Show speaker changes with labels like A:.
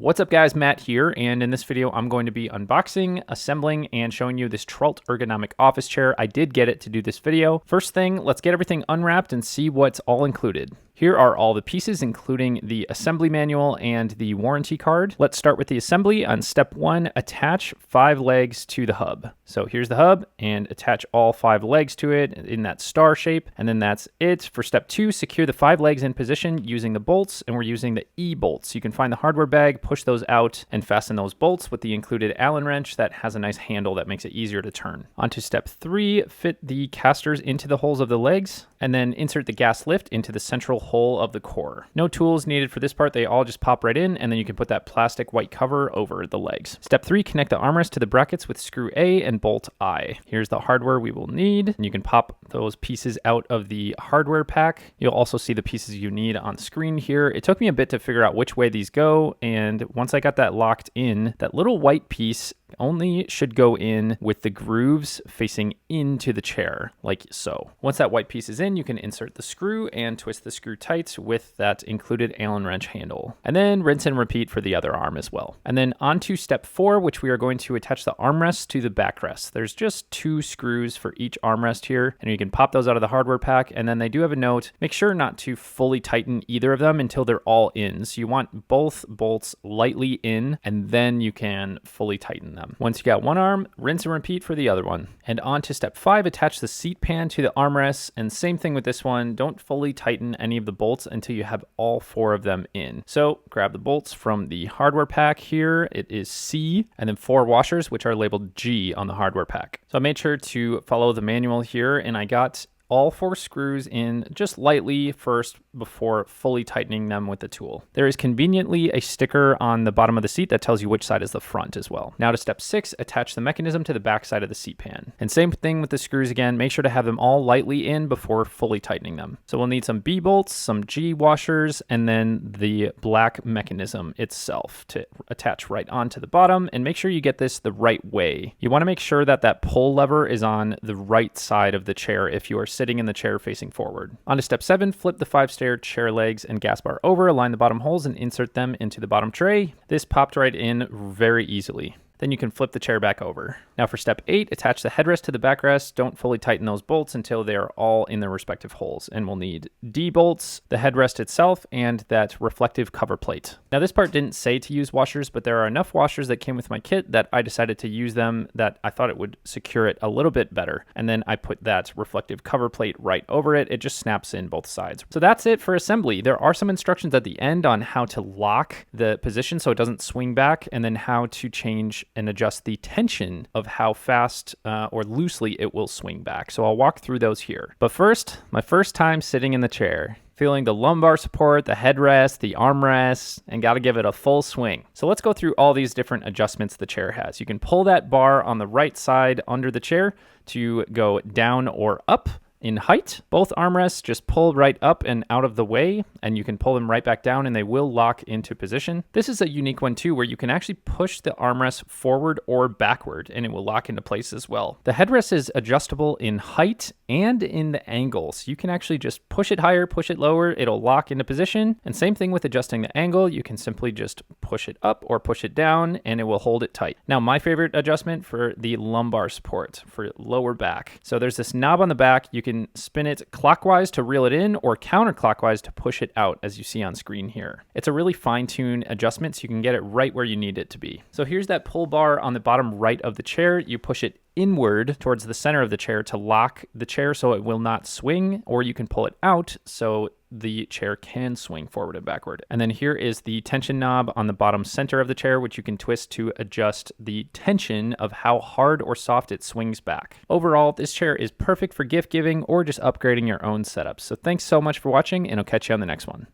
A: What's up guys, Matt here, and in this video I'm going to be unboxing, assembling, and showing you this TRALT ergonomic office chair. I did get it to do this video. First thing, let's get everything unwrapped and see what's all included. Here are all the pieces, including the assembly manual and the warranty card. Let's start with the assembly. On step 1, attach 5 legs to the hub. So here's the hub, and attach all 5 legs to it in that star shape, and then that's it. For step 2, secure the 5 legs in position using the bolts, and we're using the E-bolts. You can find the hardware bag, push those out, and fasten those bolts with the included Allen wrench that has a nice handle that makes it easier to turn. On to step 3, fit the casters into the holes of the legs, and then insert the gas lift into the central hole of the core. No tools needed for this part, they all just pop right in, and then you can put that plastic white cover over the legs. Step 3, connect the armrest to the brackets with screw A and bolt I. Here's the hardware we will need, and you can pop those pieces out of the hardware pack. You'll also see the pieces you need on screen here. It took me a bit to figure out which way these go, and once I got that locked in, that little white piece only should go in with the grooves facing into the chair, like so. Once that white piece is in, you can insert the screw and twist the screw tight with that included Allen wrench handle. And then rinse and repeat for the other arm as well. And then on to step 4, which we are going to attach the armrest to the backrest. There's just 2 screws for each armrest here, and you can pop those out of the hardware pack. And then they do have a note, make sure not to fully tighten either of them until they're all in. So you want both bolts lightly in, and then you can fully tighten them. Once you got one arm, rinse and repeat for the other one. And on to step 5, attach the seat pan to the armrests, and same thing with this one, don't fully tighten any of the bolts until you have all 4 of them in. So grab the bolts from the hardware pack here, it is C, and then 4 washers which are labeled G on the hardware pack. So I made sure to follow the manual here, and I got all 4 screws in just lightly first before fully tightening them with the tool. There is conveniently a sticker on the bottom of the seat that tells you which side is the front as well. Now to step 6, attach the mechanism to the back side of the seat pan. And same thing with the screws again, make sure to have them all lightly in before fully tightening them. So we'll need some B bolts, some G washers, and then the black mechanism itself to attach right onto the bottom, and make sure you get this the right way. You want to make sure that that pull lever is on the right side of the chair if you are sitting in the chair facing forward. On to step 7, flip the 5-stair chair legs and gas bar over, align the bottom holes, and insert them into the bottom tray. This popped right in very easily. Then you can flip the chair back over. Now for step 8, attach the headrest to the backrest. Don't fully tighten those bolts until they are all in their respective holes. And we'll need D bolts, the headrest itself, and that reflective cover plate. Now this part didn't say to use washers, but there are enough washers that came with my kit that I decided to use them, that I thought it would secure it a little bit better. And then I put that reflective cover plate right over it. It just snaps in both sides. So that's it for assembly. There are some instructions at the end on how to lock the position so it doesn't swing back, and then how to change and adjust the tension of how fast or loosely it will swing back. So I'll walk through those here. But first, my first time sitting in the chair. Feeling the lumbar support, the headrest, the armrest, and got to give it a full swing. So let's go through all these different adjustments the chair has. You can pull that bar on the right side under the chair to go down or up in height. Both armrests just pull right up and out of the way, and you can pull them right back down and they will lock into position. This is a unique one too, where you can actually push the armrest forward or backward and it will lock into place as well. The headrest is adjustable in height and in the angle. So you can actually just push it higher, push it lower, it'll lock into position. And same thing with adjusting the angle. You can simply just push it up or push it down and it will hold it tight. Now my favorite adjustment for the lumbar support for lower back. So there's this knob on the back. You can spin it clockwise to reel it in or counterclockwise to push it out, as you see on screen here. It's a really fine-tuned adjustment so you can get it right where you need it to be. So here's that pull bar on the bottom right of the chair. You push it inward towards the center of the chair to lock the chair so it will not swing, or you can pull it out so the chair can swing forward and backward. And then here is the tension knob on the bottom center of the chair, which you can twist to adjust the tension of how hard or soft it swings back. Overall, this chair is perfect for gift giving or just upgrading your own setup. So thanks so much for watching, and I'll catch you on the next one.